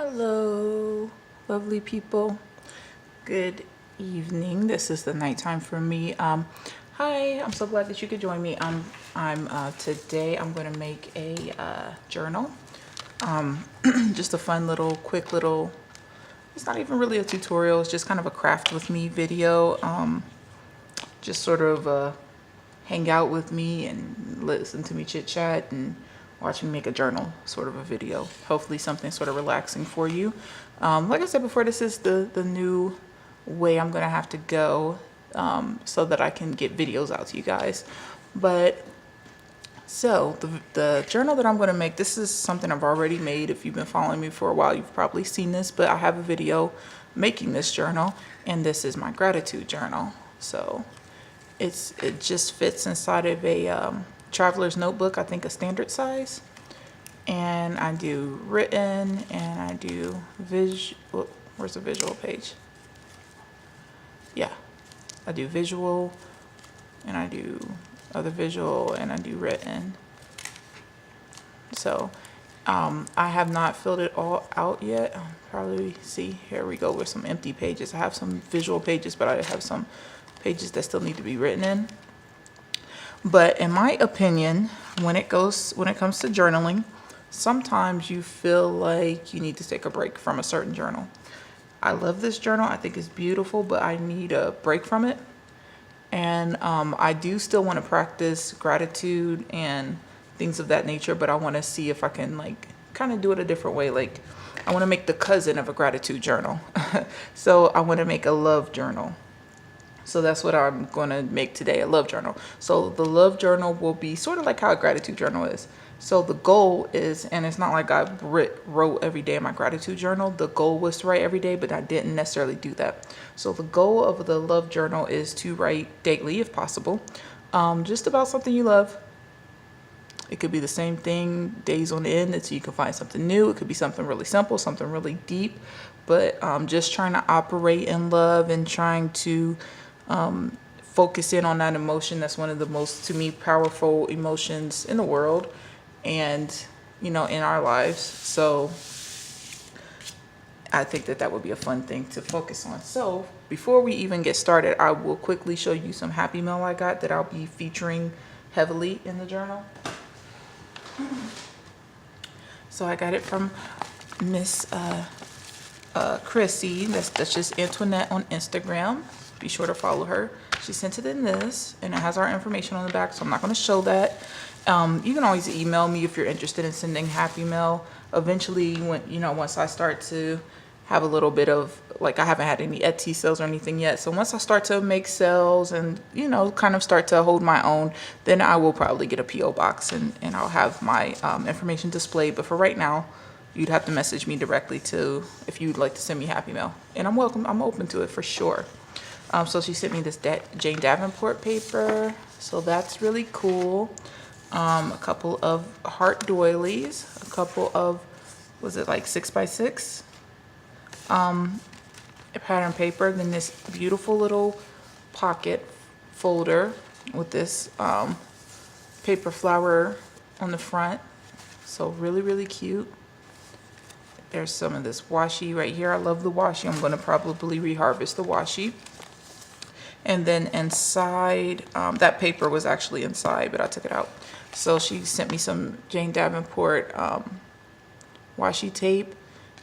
Hello, lovely people. Good evening. This is the nighttime for me. Hi. I'm so glad that you could join me. Today I'm going to make a journal. Just a fun little, quick little. It's not even really a tutorial. It's just kind of a craft with me video. Just sort of hang out with me and listen to me chit chat and watch me make a journal sort of a video. Hopefully something sort of relaxing for you. Like I said before, this is the new way I'm gonna have to go so that I can get videos out to you guys. But so the journal that I'm gonna make, this is something I've already made. If you've been following me for a while, you've probably seen this, but I have a video making this journal, and this is my gratitude journal. So it just fits inside of a traveler's notebook, I think a standard size. And I do written and I do visual. Where's the visual page? Yeah, I do visual and I do other visual and I do written. So I have not filled it all out yet. I'll probably see, here we go with some empty pages. I have some visual pages, but I have some pages that still need to be written in. But in my opinion, when it comes to journaling, sometimes you feel like you need to take a break from a certain journal. I love this journal. I think it's beautiful, but I need a break from it. And I do still want to practice gratitude and things of that nature, but I want to see if I can like kind of do it a different way. Like I want to make the cousin of a gratitude journal. So I want to make a love journal. So that's what I'm going to make today, a love journal. So the love journal will be sort of like how a gratitude journal is. So the goal is, and it's not like I wrote every day in my gratitude journal. The goal was to write every day, but I didn't necessarily do that. So the goal of the love journal is to write daily, if possible, just about something you love. It could be the same thing days on end until you can find something new. It could be something really simple, something really deep, but just trying to operate in love and trying to focus in on that emotion. That's one of the most, to me, powerful emotions in the world and, you know, in our lives. So I think that would be a fun thing to focus on. So before we even get started, I will quickly show you some Happy Mail I got that I'll be featuring heavily in the journal. So I got it from Miss Chrissy. That's just Antoinette on Instagram. Be sure to follow her. She sent it in this, and it has our information on the back, so I'm not going to show that. You can always email me if you're interested in sending Happy Mail. Eventually, once I start to have a little bit of, like, I haven't had any Etsy sales or anything yet. So once I start to make sales and, kind of start to hold my own, then I will probably get a P.O. box and I'll have my information displayed. But for right now, you'd have to message me directly if you'd like to send me Happy Mail. And I'm open to it for sure. So she sent me this Jane Davenport paper. So that's really cool. A couple of heart doilies, a couple of, was it like 6x6? Pattern paper. Then this beautiful little pocket folder with this paper flower on the front. So really, really cute. There's some of this washi right here. I love the washi. I'm going to probably reharvest the washi. And then inside, that paper was actually inside, but I took it out. So she sent me some Jane Davenport washi tape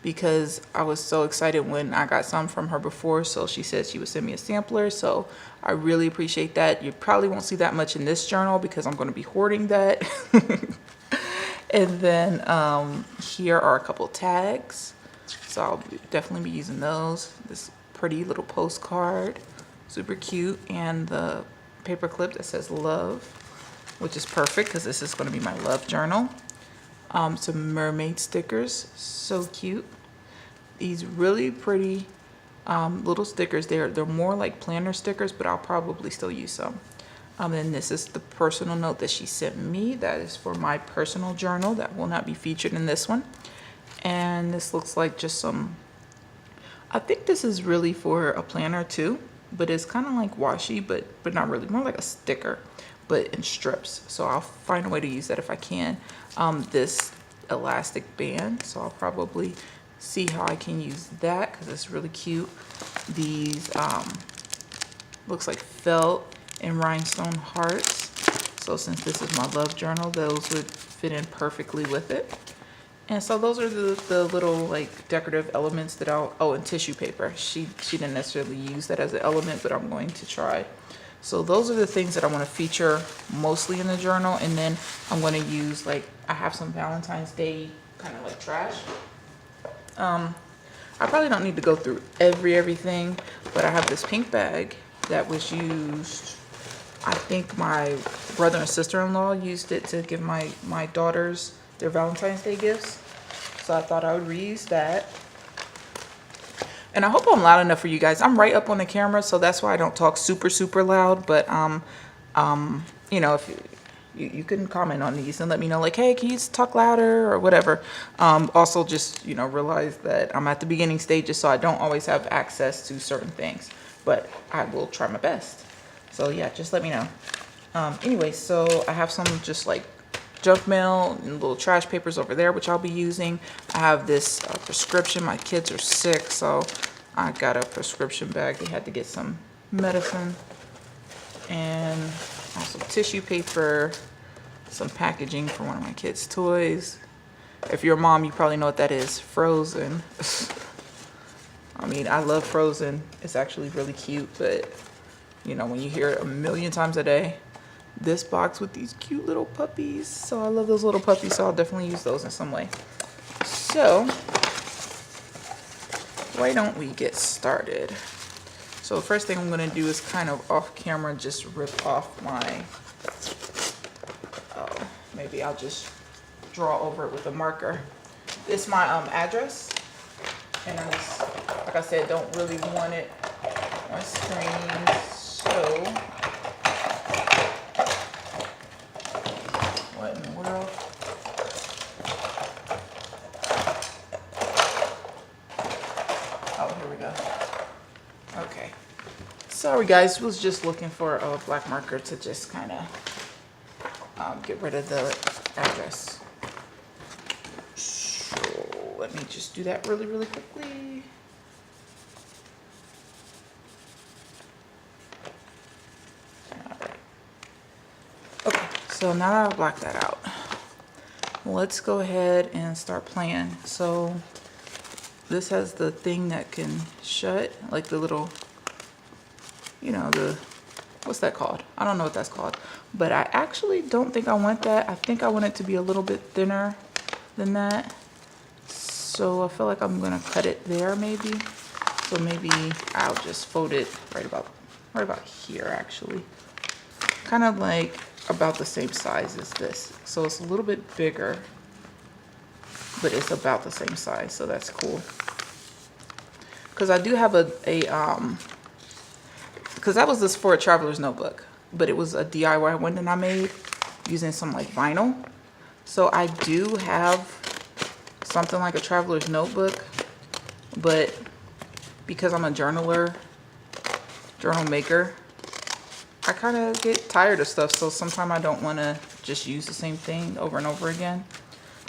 because I was so excited when I got some from her before. So she said she would send me a sampler. So I really appreciate that. You probably won't see that much in this journal because I'm going to be hoarding that. And then here are a couple tags. So I'll definitely be using those. This pretty little postcard. Super cute, and the paper clip that says love, which is perfect because this is going to be my love journal. Some mermaid stickers, so cute. These really pretty little stickers. They're more like planner stickers, but I'll probably still use some. And this is the personal note that she sent me. That is for my personal journal. That will not be featured in this one. And this looks like just some, I think this is really for a planner too. But it's kind of like washi, but not really, more like a sticker, but in strips. So I'll find a way to use that if I can. This elastic band, so I'll probably see how I can use that because it's really cute. These looks like felt and rhinestone hearts. So since this is my love journal, those would fit in perfectly with it. And so those are the little like decorative elements that oh, and tissue paper. She didn't necessarily use that as an element, but I'm going to try. So those are the things that I want to feature mostly in the journal. And then I'm going to use, like, I have some Valentine's Day kind of like trash. I probably don't need to go through everything, but I have this pink bag that was used. I think my brother and sister-in-law used it to give my daughters their Valentine's Day gifts. So I thought I would reuse that. And I hope I'm loud enough for you guys. I'm right up on the camera, so that's why I don't talk super, super loud. But, you know, if you can comment on these and let me know, like, hey, can you talk louder or whatever. Also, just, you know, realize that I'm at the beginning stages, so I don't always have access to certain things. But I will try my best. So, yeah, just let me know. Anyway, so I have some just, like, junk mail and little trash papers over there, which I'll be using. I have this prescription. My kids are sick, so I got a prescription bag. They had to get some medicine. And also tissue paper, some packaging for one of my kids' toys. If you're a mom, you probably know what that is. Frozen. I mean, I love Frozen. It's actually really cute, but you know, when you hear it a million times a day, this box with these cute little puppies. So I love those little puppies, so I'll definitely use those in some way. So why don't we get started? So the first thing I'm going to do is kind of off camera just rip off my, maybe I'll just draw over it with a marker. It's my address, and I just, like I said, don't really want it on screen, so what in the world? Oh, here we go. Okay. Sorry guys, was just looking for a black marker to just kind of get rid of the address. So let me just do that really, really quickly. Okay, so now that I've blacked that out, let's go ahead and start playing. So this has the thing that can shut, like the little, you know, what's that called? I don't know what that's called, but I actually don't think I want that. I think I want it to be a little bit thinner than that. So I feel like I'm gonna cut it there maybe. So maybe I'll just fold it right about here actually. Kind of like about the same size as this. So it's a little bit bigger, but it's about the same size, so that's cool. Because I do have because that was this for a traveler's notebook, but it was a DIY one that I made using some like vinyl. So I do have something like a traveler's notebook, but because I'm a journal maker, I kind of get tired of stuff, so sometimes I don't want to just use the same thing over and over again.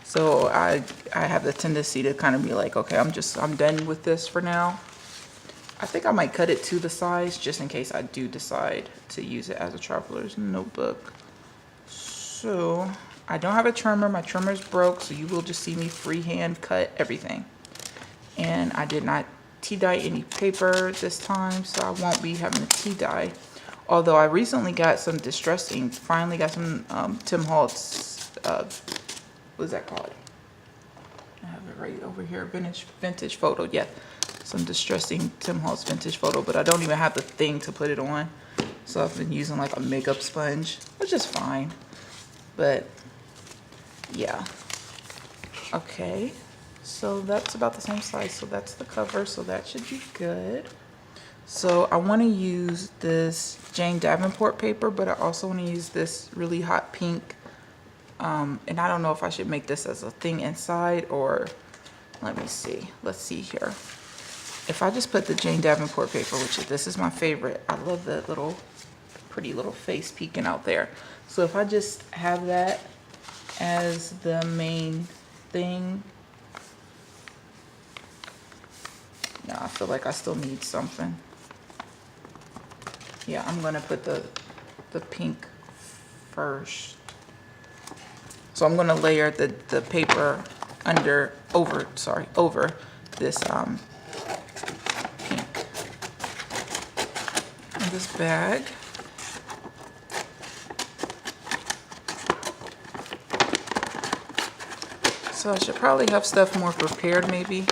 So I have the tendency to kind of be like, okay, I'm done with this for now. I think I might cut it to the size just in case I do decide to use it as a traveler's notebook. So I don't have a trimmer. My trimmer's broke, so you will just see me freehand cut everything. And I did not tea dye any paper this time, so I won't be having a tea dye. Although I recently got some distress ink. Finally got some Tim Holtz, what is that called? I have it right over here, vintage photo, yeah. Some distressing Tim Holtz vintage photo, but I don't even have the thing to put it on. So I've been using like a makeup sponge, which is fine. But yeah. Okay, so that's about the same size. So that's the cover, so that should be good. So I want to use this Jane Davenport paper, but I also want to use this really hot pink. And I don't know if I should make this as a thing inside or, let me see. Let's see here. If I just put the Jane Davenport paper, this is my favorite. I love that little pretty little face peeking out there. So if I just have that as the main thing, feel like I still need something. Yeah, I'm gonna put the pink first. So I'm gonna layer the paper over this pink in this bag. So I should probably have stuff more prepared maybe.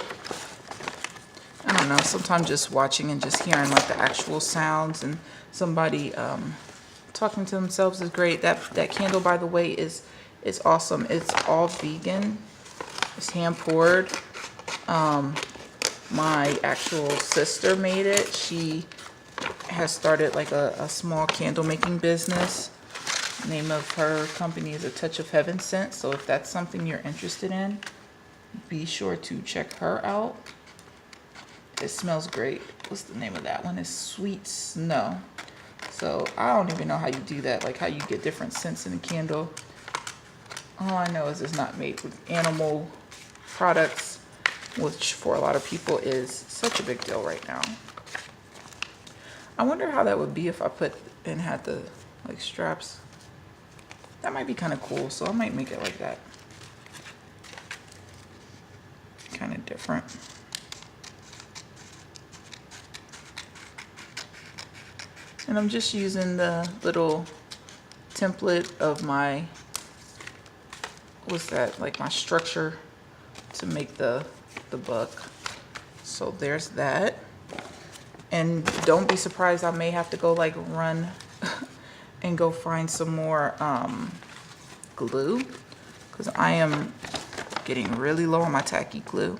I don't know, sometimes just watching and just hearing like the actual sounds and somebody talking to themselves is great. That candle, by the way, is awesome. It's all vegan. It's hand poured. My actual sister made it. She has started like a small candle making business. The name of her company is A Touch of Heaven Scent. So if that's something you're interested in, be sure to check her out. It smells great. What's the name of that one? It's Sweet Snow. So I don't even know how you do that, like how you get different scents in a candle. All I know is it's not made with animal products, which for a lot of people is such a big deal right now. I wonder how that would be if I put and had the like straps. That might be kind of cool, so I might make it like that. Kind of different. And I'm just using the little template of my, what's that, like my structure to make the book. So there's that. And don't be surprised, I may have to go like run and go find some more glue, because I am getting really low on my tacky glue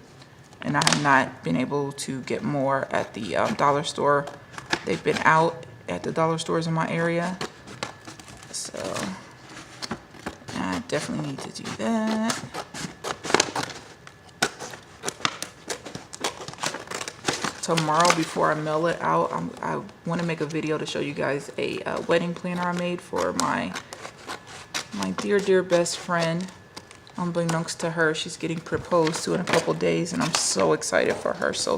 and I have not been able to get more at the dollar store. They've been out at the dollar stores in my area, so I definitely need to do that. Tomorrow, before I mail it out, I want to make a video to show you guys a wedding planner I made for my dear best friend. Unbeknownst to her, she's getting proposed to in a couple days, and I'm so excited for her, so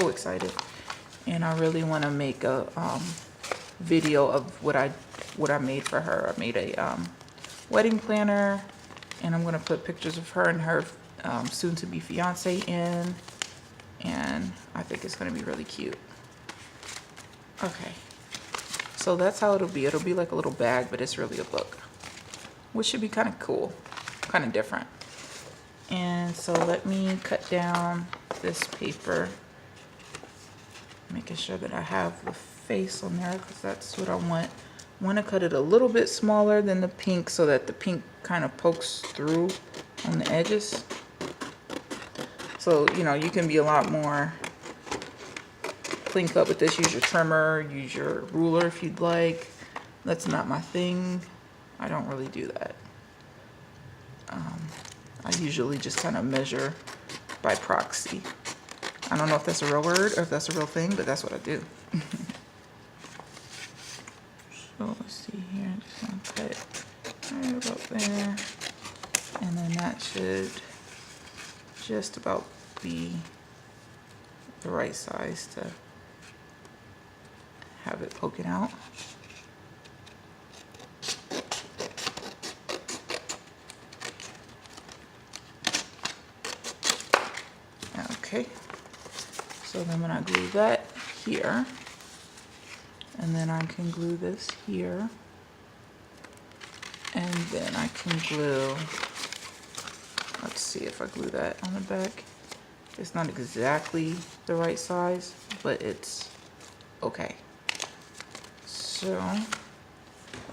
excited. And I really want to make a video of what I made for her. I made a wedding planner, and I'm going to put pictures of her and her soon-to-be fiance in. And I think it's going to be really cute. Okay, so that's how it'll be. It'll be like a little bag, but it's really a book, which should be kind of cool, kind of different. And so let me cut down this paper, making sure that I have the face on there, because that's what I want. I want to cut it a little bit smaller than the pink so that the pink kind of pokes through on the edges. So, you know, you can be a lot more clean cut with this. Use your trimmer, use your ruler if you'd like. That's not my thing. I don't really do that. I usually just kind of measure by proxy. I don't know if that's a real word or if that's a real thing, but that's what I do. So let's see here. Just gonna cut it right about there. And then that should just about be the right size to have it poking out. Okay, so then when I glue that here, and then I can glue this here, and then I can glue, let's see if I glue that on the back. It's not exactly the right size, but it's okay. So,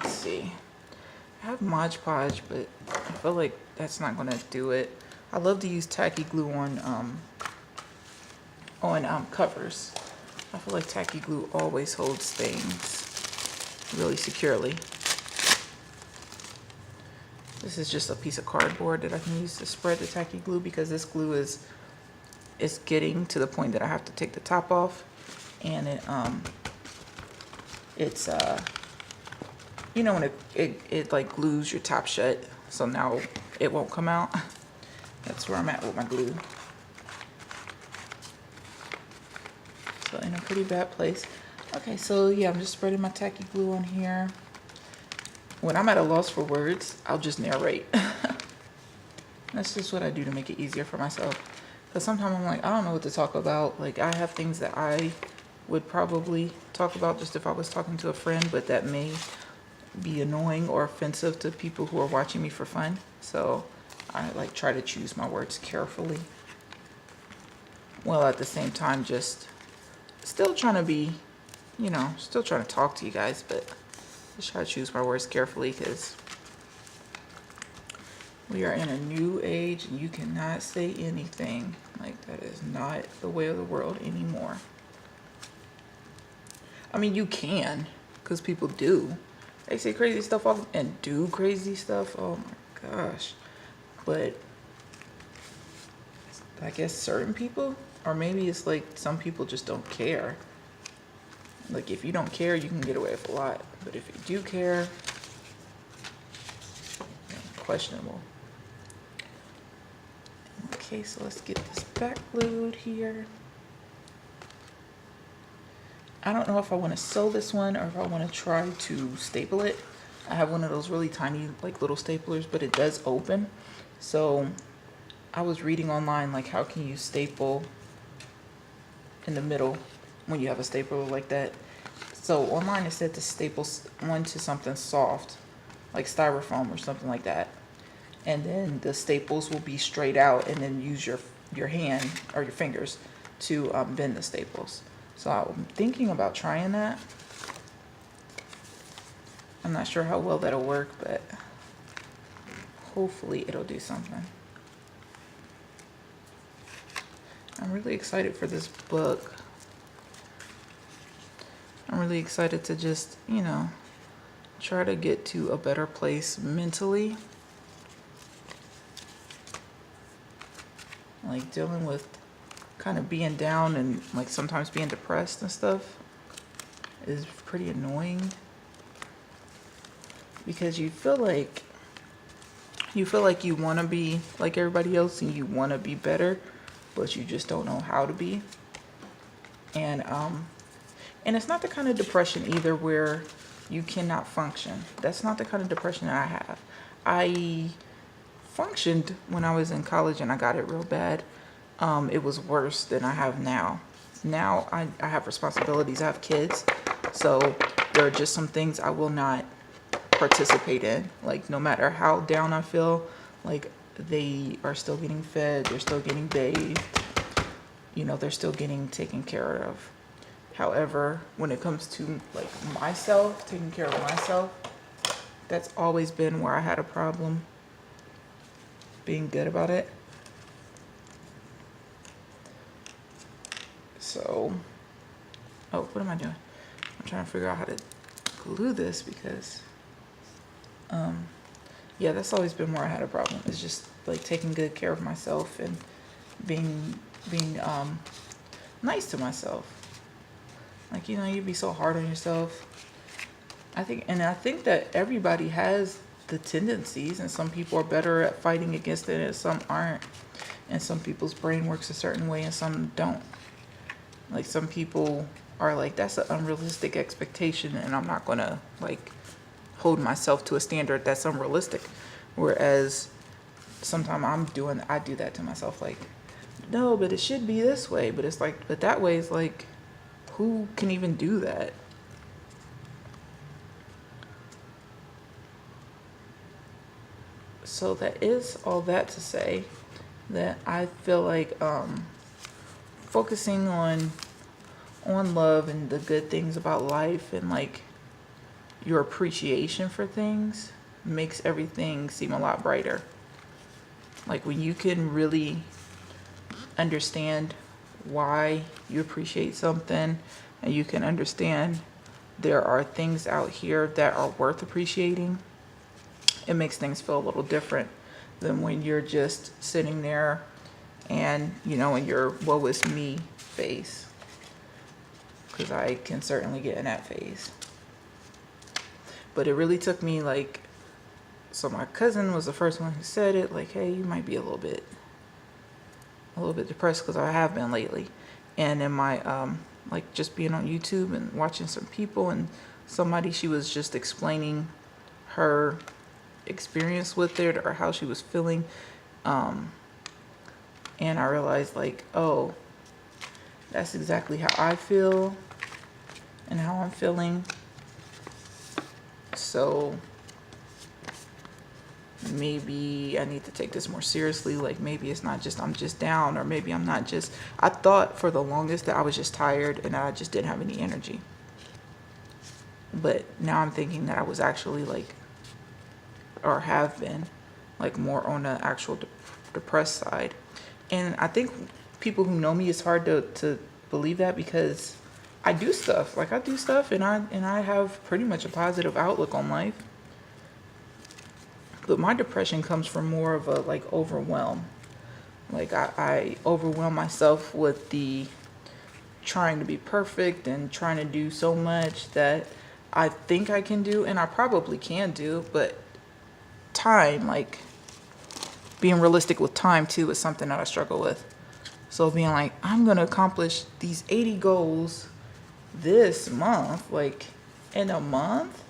let's see. I have Mod Podge, but I feel like that's not gonna do it. I love to use tacky glue on covers. I feel like tacky glue always holds things really securely. This is just a piece of cardboard that I can use to spread the tacky glue, because this glue is getting to the point that I have to take the top off, and it's you know, when it like glues your top shut, so now it won't come out. That's where I'm at with my glue. So in a pretty bad place. Okay, so yeah, I'm just spreading my tacky glue on here. When I'm at a loss for words, I'll just narrate. That's just what I do to make it easier for myself. Because sometimes I'm like, I don't know what to talk about. Like, I have things that I would probably talk about just if I was talking to a friend, but that may be annoying or offensive to people who are watching me for fun. So I like try to choose my words carefully, while at the same time just still trying to be, still trying to talk to you guys, but just try to choose my words carefully because we are in a new age and you cannot say anything. Like, that is not the way of the world anymore. I mean, you can, because people do. They say crazy stuff all and do crazy stuff. Oh my gosh. But I guess certain people, or maybe it's like some people just don't care. Like, if you don't care, you can get away with a lot. But if you do care, questionable. Okay, so let's get this back glued here. I don't know if I want to sew this one or if I want to try to staple it. I have one of those really tiny, like, little staplers, but it does open. So I was reading online, like, how can you staple in the middle when you have a stapler like that. So online it said to staple one to something soft, like styrofoam or something like that. And then the staples will be straight out, and then use your hand or your fingers to bend the staples. So I'm thinking about trying that. I'm not sure how well that'll work, but hopefully it'll do something. I'm really excited for this book. I'm really excited to just, try to get to a better place mentally. Like, dealing with kind of being down and like sometimes being depressed and stuff is pretty annoying, because you feel like you want to be like everybody else and you want to be better, but you just don't know how to be. And it's not the kind of depression either where you cannot function. That's not the kind of depression that I have. I functioned when I was in college and I got it real bad. It was worse than I have now. Now I have responsibilities. I have kids. So there are just some things I will not participate in. Like, no matter how down I feel, like, they are still getting fed, they're still getting bathed, they're still getting taken care of. However, when it comes to like myself, taking care of myself, that's always been where I had a problem being good about it. So, what am I doing? I'm trying to figure out how to glue this because, yeah, that's always been where I had a problem. It's just like taking good care of myself and being nice to myself. Like, you'd be so hard on yourself. I think that everybody has the tendencies, and some people are better at fighting against it and some aren't. And some people's brain works a certain way and some don't. Like, some people are like, that's an unrealistic expectation and I'm not gonna like hold myself to a standard that's unrealistic. Whereas sometimes I do that to myself, like, no, but it should be this way. But it's like, but that way is like, who can even do that? So that is all that to say that I feel like focusing on love and the good things about life and like your appreciation for things makes everything seem a lot brighter. Like, when you can really understand why you appreciate something, and you can understand there are things out here that are worth appreciating, it makes things feel a little different than when you're just sitting there and, in your woe is me phase. Because I can certainly get in that phase. But it really took me like, so my cousin was the first one who said it, like, hey, you might be a little bit depressed, because I have been lately. And then my like just being on YouTube and watching some people, and somebody, she was just explaining her experience with it or how she was feeling. And I realized like, oh, that's exactly how I feel and how I'm feeling. So maybe I need to take this more seriously. Like maybe it's not just I'm just down, or maybe I'm not just, I thought for the longest that I was just tired and I just didn't have any energy. But now I'm thinking that I was actually like, or have been like more on the actual depressed side. And I think people who know me, it's hard to believe that, because I do stuff. Like I do stuff and I have pretty much a positive outlook on life. But my depression comes from more of a like overwhelm. Like I overwhelm myself with the trying to be perfect and trying to do so much that I think I can do, and I probably can do, but time, like being realistic with time too, is something that I struggle with. So being like, I'm gonna accomplish these 80 goals this month, like in a month.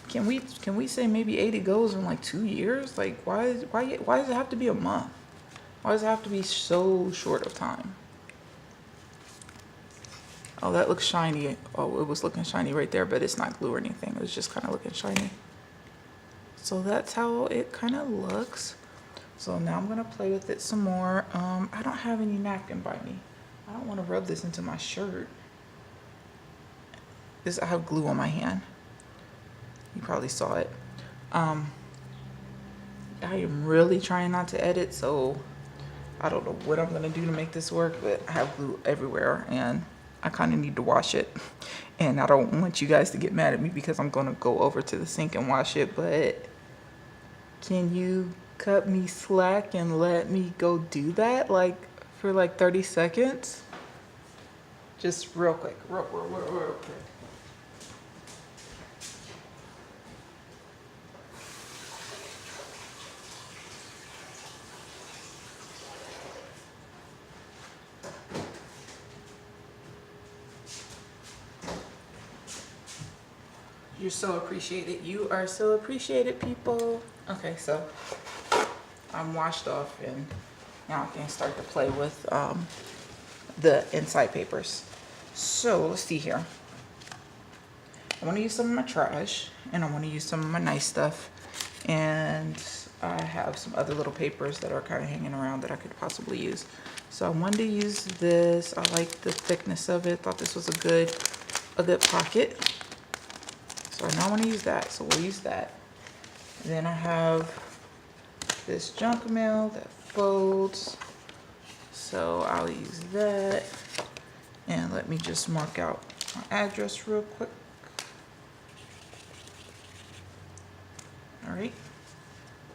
Can we say maybe 80 goals in like 2 years? Like why does it have to be a month? Why does it have to be so short of time? Oh, that looks shiny. Oh, it was looking shiny right there, but it's not glue or anything. It was just kind of looking shiny. So that's how it kind of looks. So now I'm gonna play with it some more. I don't have any napkin by me. I don't want to rub this into my shirt. I have glue on my hand. You probably saw it. I am really trying not to edit, so I don't know what I'm gonna do to make this work, but I have glue everywhere and I kind of need to wash it. And I don't want you guys to get mad at me because I'm gonna go over to the sink and wash it, but can you cut me slack and let me go do that like for like 30 seconds? Just real quick, real quick. You're so appreciated. You are so appreciated, people. Okay, so I'm washed off and now I can start to play with the inside papers. So let's see here. I want to use some of my trash and I want to use some of my nice stuff. And I have some other little papers that are kind of hanging around that I could possibly use. So I wanted to use this. I like the thickness of it. Thought this was a good pocket. So now I want to use that, so we'll use that. And then I have this junk mail that folds, so I'll use that. And let me just mark out my address real quick. All right,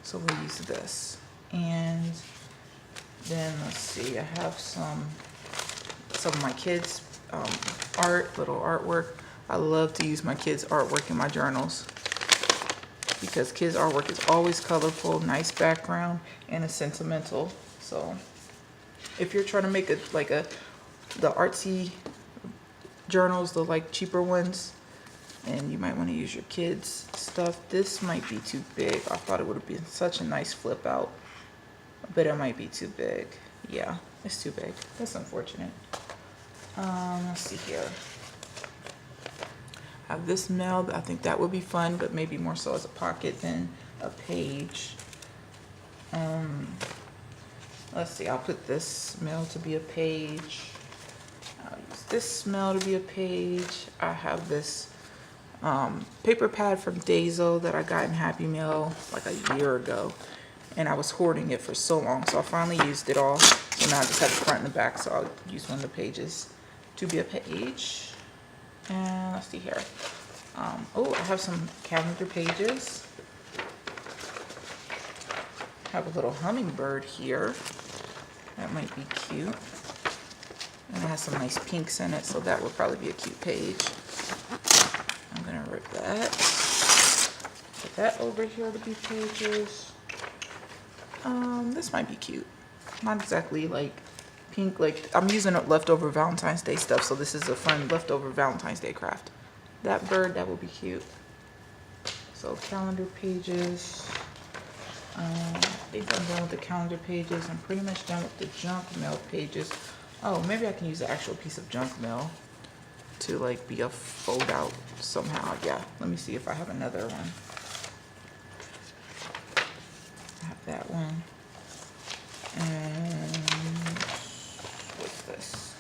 so we'll use this. And then let's see, I have some of my kids' little artwork. I love to use my kids' artwork in my journals because kids' artwork is always colorful, nice background, and it's sentimental. So if you're trying to make the artsy journals, the like cheaper ones, and you might want to use your kids' stuff, this might be too big. I thought it would have been such a nice flip out, but it might be too big. Yeah, it's too big. That's unfortunate. Let's see here. Have this mail. I think that would be fun, but maybe more so as a pocket than a page. Let's see, I'll put this mail to be a page. I'll use this mail to be a page. I have this paper pad from Dazo that I got in Happy Mail like a year ago, and I was hoarding it for so long, so I finally used it all. So now I just have the front and the back, so I'll use one of the pages to be a page. And let's see here. Oh, I have some calendar pages. I have a little hummingbird here. That might be cute. And it has some nice pinks in it, so that would probably be a cute page. I'm gonna rip that. Put that over here to be pages. This might be cute. Not exactly like pink, like I'm using up leftover Valentine's Day stuff, so this is a fun leftover Valentine's Day craft. That bird, that will be cute. So calendar pages. I think I'm done with the calendar pages. I'm pretty much done with the junk mail pages. Oh, maybe I can use the actual piece of junk mail to like be a fold out somehow. Yeah, let me see if I have another one. I have that one. And what's this?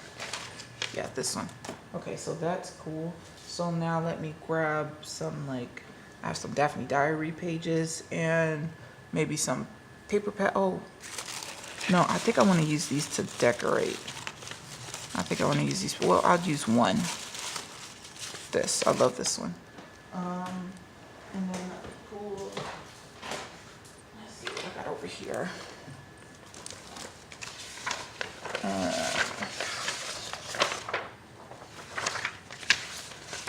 Yeah, this one. Okay, so that's cool. So now let me grab some, like, I have some Daphne Diary pages and maybe some paper pad. Oh, no, I think I want to use these to decorate. I think I want to use these. Well, I'll use one. This, I love this one. And then cool. Let's see what I got over here.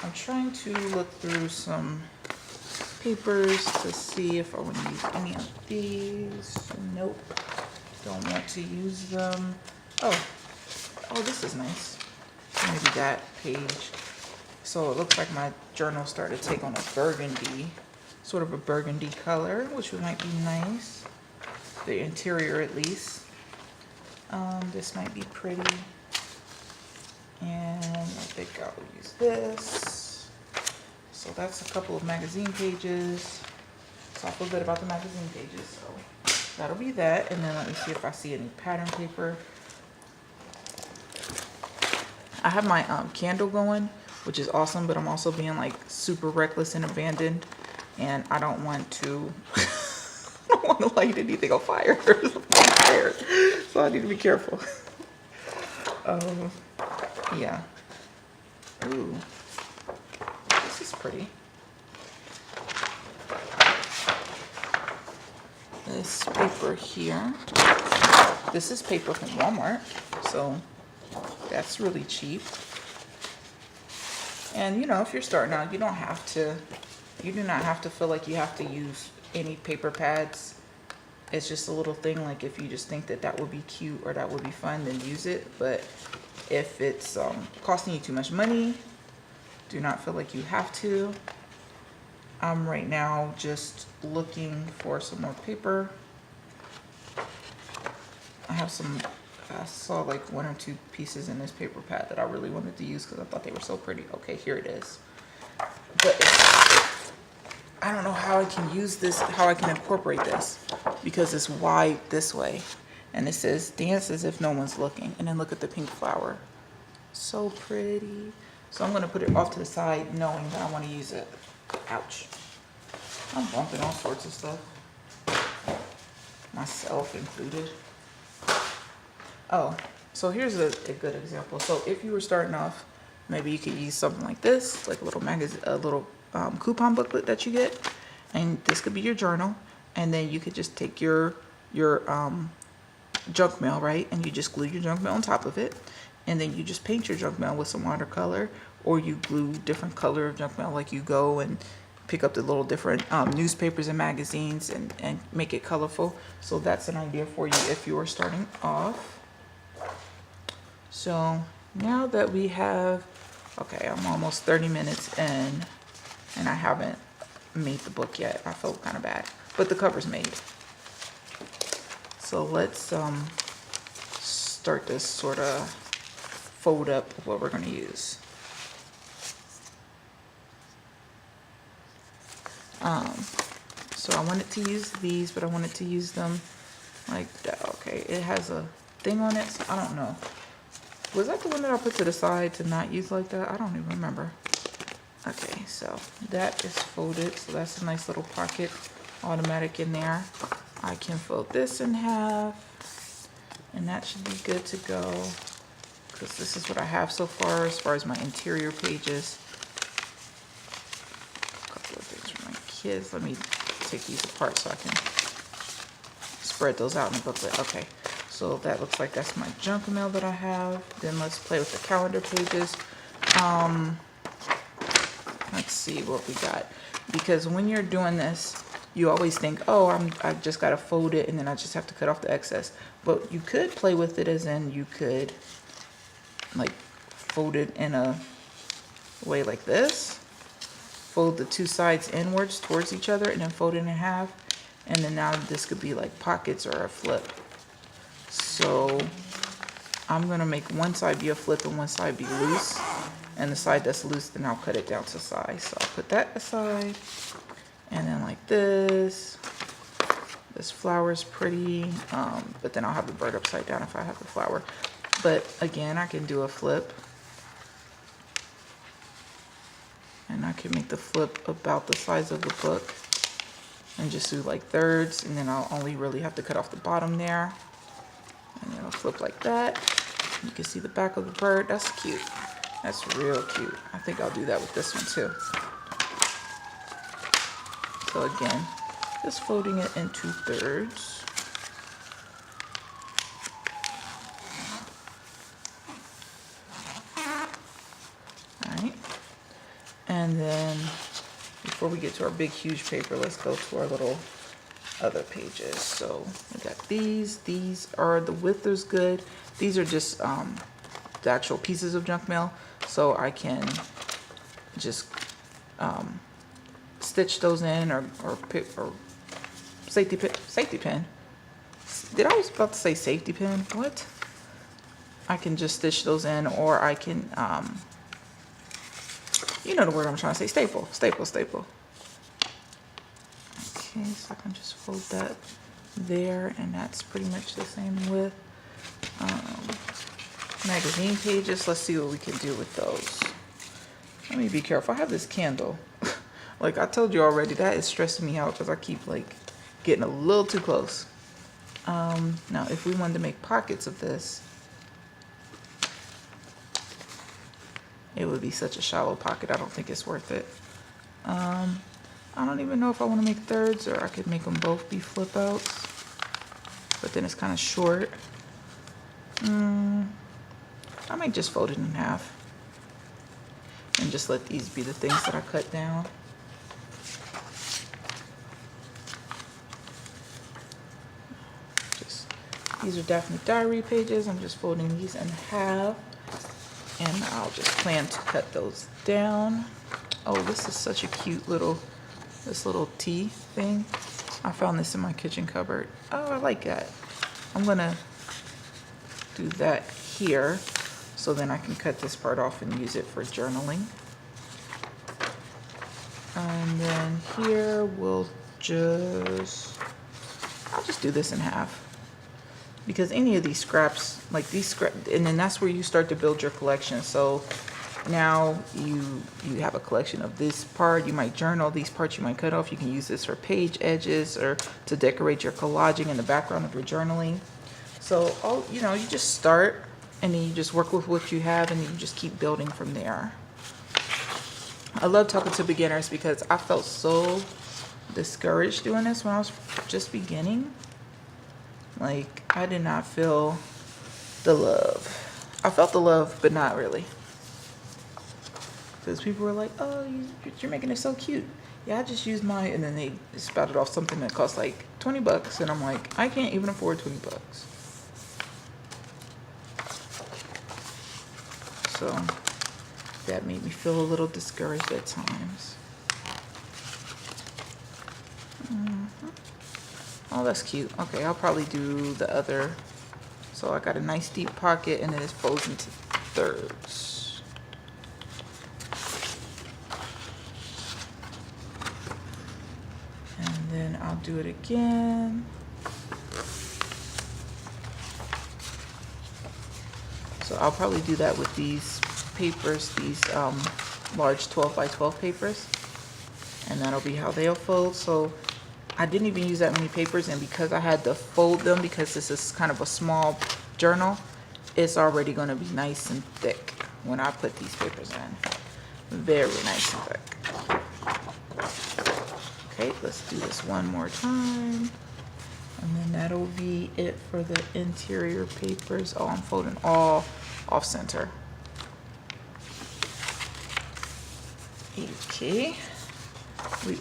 I'm trying to look through some papers to see if I want to use any of these. Nope, don't want to use them. Oh, this is nice. Maybe that page. So it looks like my journal started to take on a burgundy, sort of a burgundy color, which might be nice. The interior at least. This might be pretty. And I think I'll use this. So that's a couple of magazine pages. So I feel good about the magazine pages. So that'll be that. And then let me see if I see any pattern paper. I have my candle going, which is awesome, but I'm also being like super reckless and abandoned. And I don't want to, I don't want to light anything on fire. So I need to be careful. Yeah. Ooh. This is pretty. This paper here. This is paper from Walmart. So that's really cheap. And you know, if you're starting out, you do not have to feel like you have to use any paper pads. It's just a little thing, like if you just think that that would be cute or that would be fun, then use it. But if it's costing you too much money, do not feel like you have to. I'm right now just looking for some more paper. I saw like one or two pieces in this paper pad that I really wanted to use because I thought they were so pretty. Okay, here it is. But I don't know how I can use this, how I can incorporate this, because it's wide this way. And it says, dance as if no one's looking. And then look at the pink flower. So pretty. So I'm going to put it off to the side knowing that I want to use it. Ouch. I'm bumping all sorts of stuff. Myself included. Oh, so here's a good example. So if you were starting off, maybe you could use something like this, like a little magazine, a little coupon booklet that you get. And this could be your journal. And then you could just take your junk mail, right? And you just glue your junk mail on top of it. And then you just paint your junk mail with some watercolor, or you glue different color of junk mail, like you go and pick up the little different newspapers and magazines and make it colorful. So that's an idea for you if you are starting off. So now that we have, okay, I'm almost 30 minutes in and I haven't made the book yet. I felt kind of bad, but the cover's made. So let's start this sort of fold up of what we're going to use. So I wanted to use these, but I wanted to use them like that. Okay, it has a thing on it, so I don't know. Was that the one that I put to the side to not use like that? I don't even remember. Okay, so that is folded, so that's a nice little pocket automatic in there. I can fold this in half, and that should be good to go, because this is what I have so far as my interior pages. A couple of things for my kids. Let me take these apart so I can spread those out in the booklet. Okay, so that looks like that's my junk mail that I have. Then let's play with the calendar pages. Let's see what we got, because when you're doing this, you always think, oh, I just gotta fold it and then I just have to cut off the excess. But you could play with it, as in you could like fold it in a way like this. Fold the two sides inwards towards each other and then fold it in half. And then now this could be like pockets or a flip. So I'm gonna make one side be a flip and one side be loose. And the side that's loose, then I'll cut it down to size. So I'll put that aside. And then like this. This flower's pretty, but then I'll have the bird upside down if I have the flower. But again, I can do a flip. And I can make the flip about the size of the book. And just do like thirds, and then I'll only really have to cut off the bottom there. And then I'll flip like that. You can see the back of the bird. That's cute. That's real cute. I think I'll do that with this one too. So again, just folding it into thirds. Alright. And then before we get to our big huge paper, let's go to our little other pages. So we got these. These are, the width is good. These are just the actual pieces of junk mail. So I can just stitch those in or safety pin. I was about to say safety pin. What? I can just stitch those in, or I can, you know the word I'm trying to say, staple. Okay, so I can just fold that there, and that's pretty much the same width. Magazine pages, let's see what we can do with those. Let me be careful. I have this candle. Like I told you already, that is stressing me out because I keep like getting a little too close. Now if we wanted to make pockets of this, it would be such a shallow pocket. I don't think it's worth it. I don't even know if I want to make thirds, or I could make them both be flip outs, but then it's kind of short. I might just fold it in half and just let these be the things that I cut down. These are definitely diary pages. I'm just folding these in half, and I'll just plan to cut those down. Oh, this is such a cute little, this little tea thing. I found this in my kitchen cupboard. Oh, I like that. I'm gonna do that here, so then I can cut this part off and use it for journaling. And then here we'll I'll just do this in half. Because any of these scraps, like these scraps, and then that's where you start to build your collection. So now you have a collection of this part. You might journal these parts, you might cut off. You can use this for page edges or to decorate your collaging in the background of your journaling. So you just start, and then you just work with what you have, and you just keep building from there. I love talking to beginners because I felt so discouraged doing this when I was just beginning. Like, I did not feel the love. I felt the love, but not really. Because people were like, oh, you're making it so cute. Yeah, I just used mine. And then they spouted off something that cost like 20 bucks. And I'm like, I can't even afford 20 bucks. So that made me feel a little discouraged at times. Oh, that's cute. Okay, I'll probably do the other. So I got a nice deep pocket, and then it folds into thirds. And then I'll do it again. So I'll probably do that with these papers, these large 12 by 12 papers. And that'll be how they'll fold. So I didn't even use that many papers, and because I had to fold them, because this is kind of a small journal, it's already going to be nice and thick when I put these papers in. Very nice and thick. Okay, let's do this one more time. And then that'll be it for the interior papers. Oh, I'm folding all off center. Okay.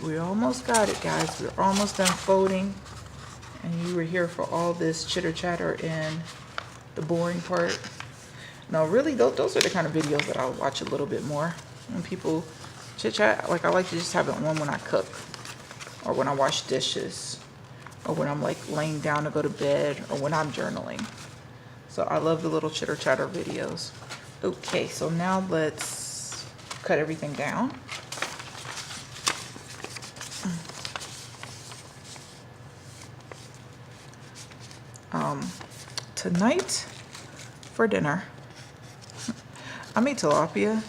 We almost got it, guys. We're almost done folding. And you were here for all this chitter chatter and the boring part. No, really, those are the kind of videos that I'll watch a little bit more. When people chit chat, like I like to just have it on when I cook, or when I wash dishes, or when I'm like laying down to go to bed, or when I'm journaling. So I love the little chitter chatter videos. Okay, so now let's cut everything down. Tonight for dinner, I made tilapia,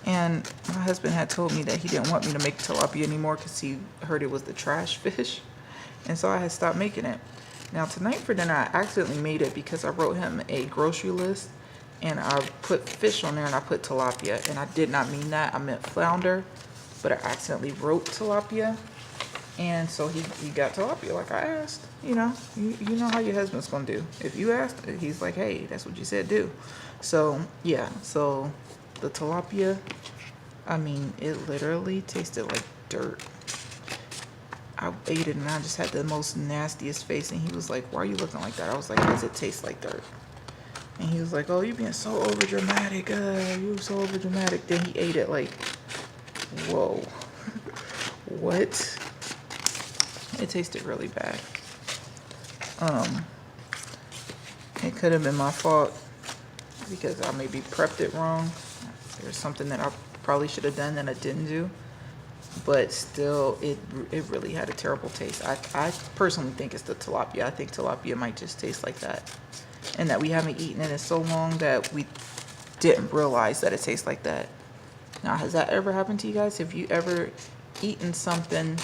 and my husband had told me that he didn't want me to make tilapia anymore because he heard it was the trash fish, and so I had stopped making it. Now tonight for dinner, I accidentally made it because I wrote him a grocery list, and I put fish on there, and I put tilapia, and I did not mean that. I meant flounder, but I accidentally wrote tilapia. And so he got tilapia like I asked. You know how your husband's gonna do. If you asked, he's like, hey, that's what you said do. So yeah, so the tilapia, I mean, it literally tasted like dirt. I ate it and I just had the most nastiest face, and he was like, why are you looking like that? I was like, does it taste like dirt? And he was like, oh, you're being so over dramatic. You're so over dramatic. Then he ate it like, whoa. What? It tasted really bad. It could have been my fault because I maybe prepped it wrong. There's something that I probably should have done that I didn't do. But still, it really had a terrible taste. I personally think it's the tilapia. I think tilapia might just taste like that. And that we haven't eaten it in so long that we didn't realize that it tastes like that. Now, has that ever happened to you guys? Have you ever eaten something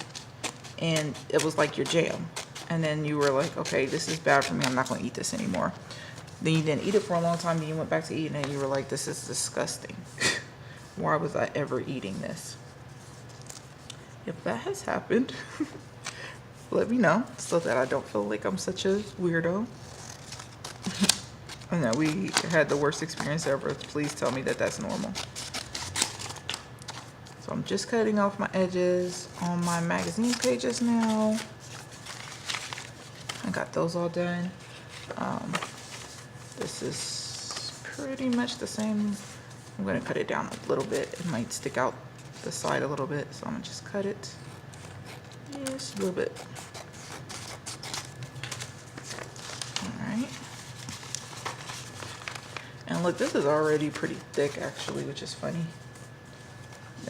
and it was like your jam, and then you were like, okay, this is bad for me, I'm not going to eat this anymore? Then you didn't eat it for a long time, then you went back to eating it, and you were like, this is disgusting. Why was I ever eating this? If that has happened, let me know so that I don't feel like I'm such a weirdo. And that we had the worst experience ever. Please tell me that that's normal. So I'm just cutting off my edges on my magazine pages now. I got those all done. This is pretty much the same. I'm gonna cut it down a little bit. It might stick out the side a little bit, so I'm gonna just cut it just a little bit. All right. And look, this is already pretty thick actually, which is funny.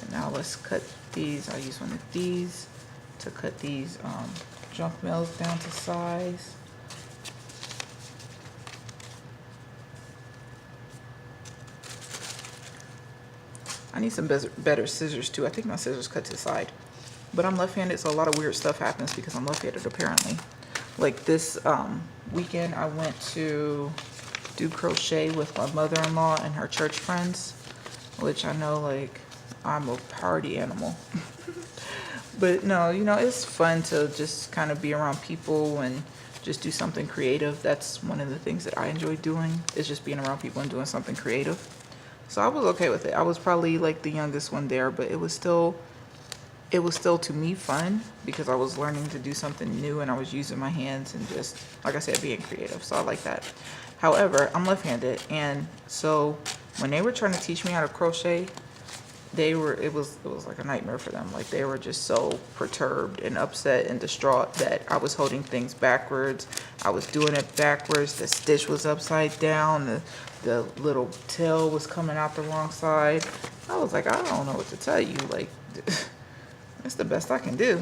And now let's cut these. I'll use one of these to cut these junk mails down to size. I need some better scissors too. I think my scissors cut to the side. But I'm left-handed, so a lot of weird stuff happens because I'm left-handed apparently. Like this weekend, I went to do crochet with my mother-in-law and her church friends, which I know, like, I'm a party animal. But no, it's fun to just kind of be around people and just do something creative. That's one of the things that I enjoy doing, is just being around people and doing something creative. So I was okay with it. I was probably like the youngest one there, but it was still to me fun because I was learning to do something new and I was using my hands and just, like I said, being creative. So I like that. However, I'm left-handed, and so when they were trying to teach me how to crochet, it was like a nightmare for them. Like, they were just so perturbed and upset and distraught that I was holding things backwards. I was doing it backwards. The stitch was upside down. The little tail was coming out the wrong side. I was like, I don't know what to tell you. Like, that's the best I can do.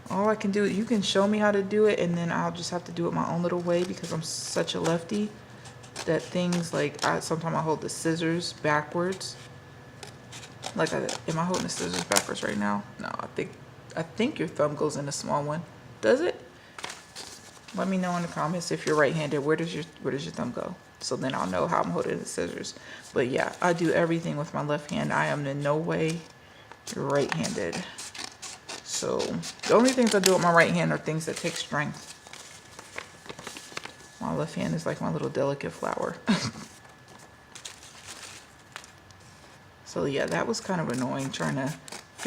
All I can do, you can show me how to do it, and then I'll just have to do it my own little way because I'm such a lefty that things like, sometimes I hold the scissors backwards. Like, am I holding the scissors backwards right now? No, I think your thumb goes in the small one. Does it? Let me know in the comments if you're right-handed. Where does your thumb go? So then I'll know how I'm holding the scissors. But yeah, I do everything with my left hand. I am in no way right-handed. So the only things I do with my right hand are things that take strength. My left hand is like my little delicate flower. So yeah, that was kind of annoying, trying to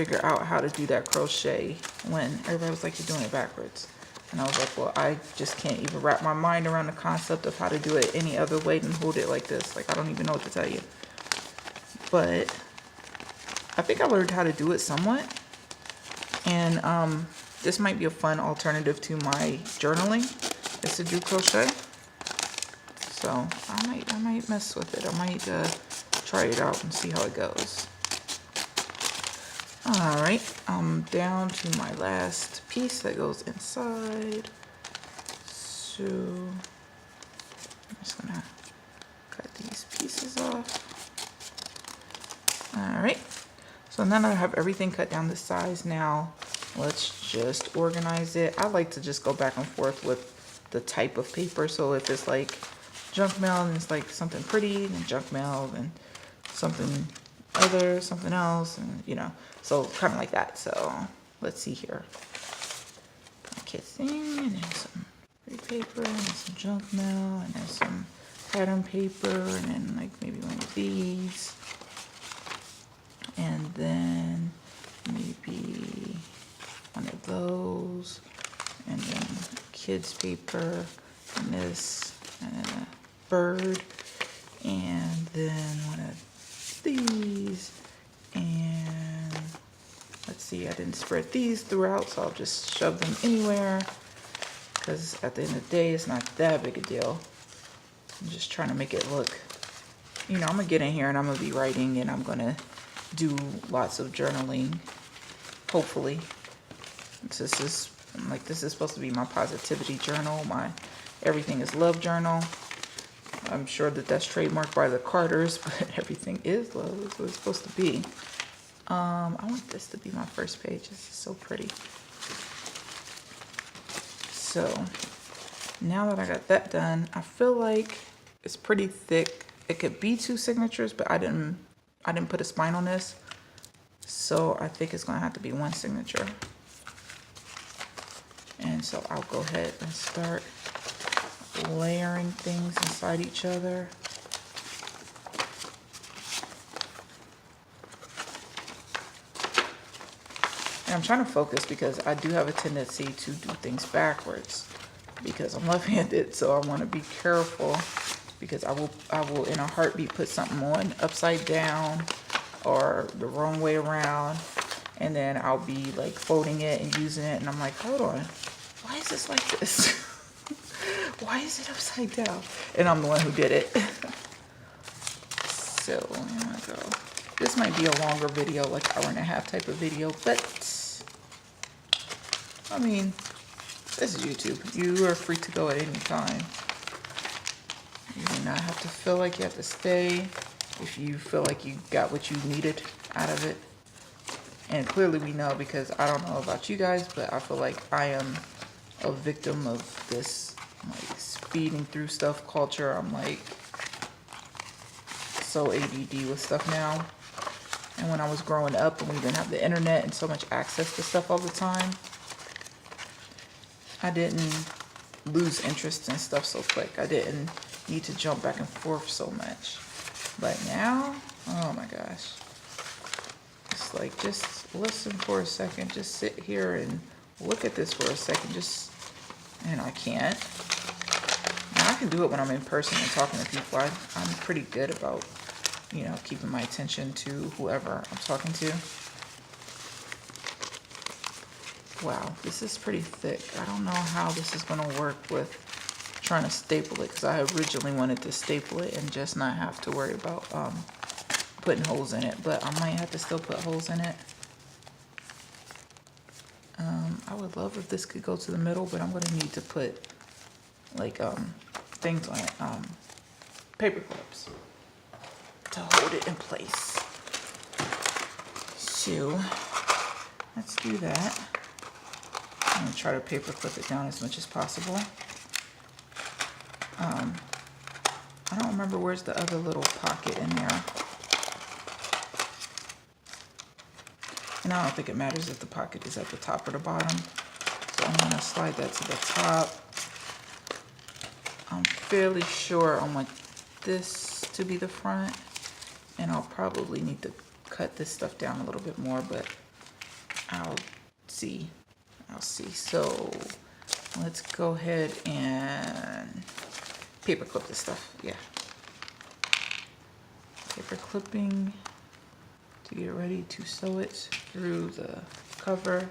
figure out how to do that crochet when everybody was like, you're doing it backwards. And I was like, well, I just can't even wrap my mind around the concept of how to do it any other way than hold it like this. Like, I don't even know what to tell you. But I think I learned how to do it somewhat. And this might be a fun alternative to my journaling, is to do crochet. So I might mess with it. I might try it out and see how it goes. All right, I'm down to my last piece that goes inside. So I'm just gonna cut these pieces off. All right, so now that I have everything cut down to size, now let's just organize it. I like to just go back and forth with the type of paper. So if it's like junk mail and it's like something pretty, and junk mail and something other, something else, and you know, so kind of like that. So let's see here. Kissing, and then some pretty paper, and then some junk mail, and then some pattern paper, and then like maybe one of these, and then maybe one of those, and then kids paper, and this, and then a bird, and then one of these, and let's see, I didn't spread these throughout, so I'll just shove them anywhere, because at the end of the day, it's not that big a deal. I'm just trying to make it look, you know, I'm gonna get in here and I'm gonna be writing, and I'm gonna do lots of journaling, hopefully. This is supposed to be my positivity journal, my everything is love journal. I'm sure that that's trademarked by the Carters, but everything is love. That's what it's supposed to be. I want this to be my first page. This is so pretty. So now that I got that done, I feel like it's pretty thick. It could be 2 signatures, but I didn't put a spine on this. So I think it's gonna have to be 1 signature. And so I'll go ahead and start layering things inside each other. And I'm trying to focus because I do have a tendency to do things backwards because I'm left-handed, so I want to be careful because I will in a heartbeat put something on upside down or the wrong way around, and then I'll be like folding it and using it, and I'm like, hold on, why is this like this? Why is it upside down? And I'm the one who did it. So here I go. This might be a longer video, like 1.5-hour type of video, but I mean, this is YouTube. You are free to go at any time. You do not have to feel like you have to stay if you feel like you got what you needed out of it. And clearly we know, because I don't know about you guys, but I feel like I am a victim of this like speeding through stuff culture. I'm like so ADD with stuff now. And when I was growing up and we didn't have the internet and so much access to stuff all the time, I didn't lose interest in stuff so quick. I didn't need to jump back and forth so much. But now, oh my gosh. It's like, just listen for a second. Just sit here and look at this for a second. And I can't. Now I can do it when I'm in person and talking to people. I'm pretty good about, you know, keeping my attention to whoever I'm talking to. Wow, this is pretty thick. I don't know how this is going to work with trying to staple it, because I originally wanted to staple it and just not have to worry about putting holes in it, but I might have to still put holes in it. I would love if this could go to the middle, but I'm going to need to put like things on it, paper clips to hold it in place. So let's do that. I'm going to try to paper clip it down as much as possible. I don't remember where's the other little pocket in there. And I don't think it matters if the pocket is at the top or the bottom. So I'm going to slide that to the top. I'm fairly sure I want this to be the front. And I'll probably need to cut this stuff down a little bit more, but I'll see. So let's go ahead and paper clip this stuff. Yeah. Paper clipping to get ready to sew it through the cover.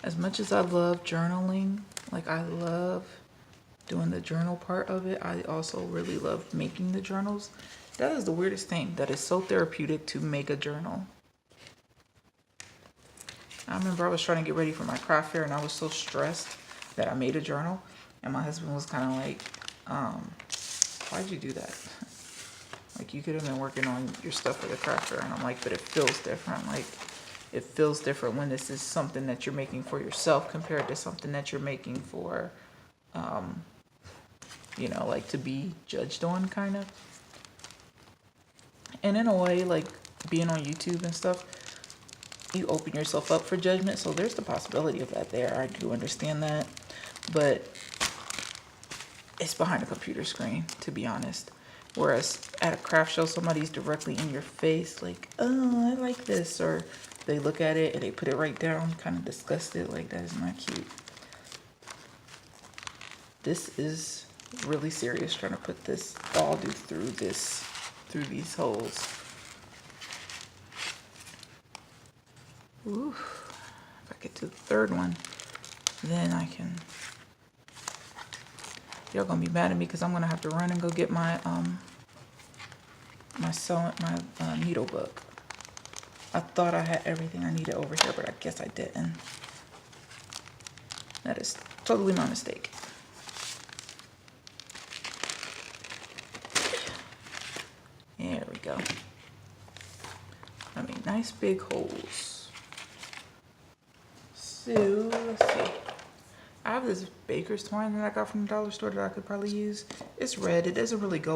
As much as I love journaling, like I love doing the journal part of it, I also really love making the journals. That is the weirdest thing, that is so therapeutic to make a journal. I remember I was trying to get ready for my craft fair and I was so stressed that I made a journal, and my husband was kind of like, why'd you do that? Like, you could have been working on your stuff for the craft fair. And I'm like, but it feels different. Like, it feels different when this is something that you're making for yourself compared to something that you're making for, you know, like to be judged on, kind of. And in a way, like being on YouTube and stuff, you open yourself up for judgment. So there's the possibility of that there. I do understand that. But it's behind a computer screen, to be honest. Whereas at a craft show, somebody's directly in your face, like, oh, I like this. Or they look at it and they put it right down, kind of disgusted, like, that is not cute. This is really serious, trying to put this ball through these holes. Ooh, if I get to the third one, then I can. Y'all gonna be mad at me because I'm gonna have to run and go get my needle book. I thought I had everything I needed over here, but I guess I didn't. That is totally my mistake. There we go. I mean, nice big holes. So let's see. I have this baker's twine that I got from the dollar store that I could probably use. It's red. It doesn't really go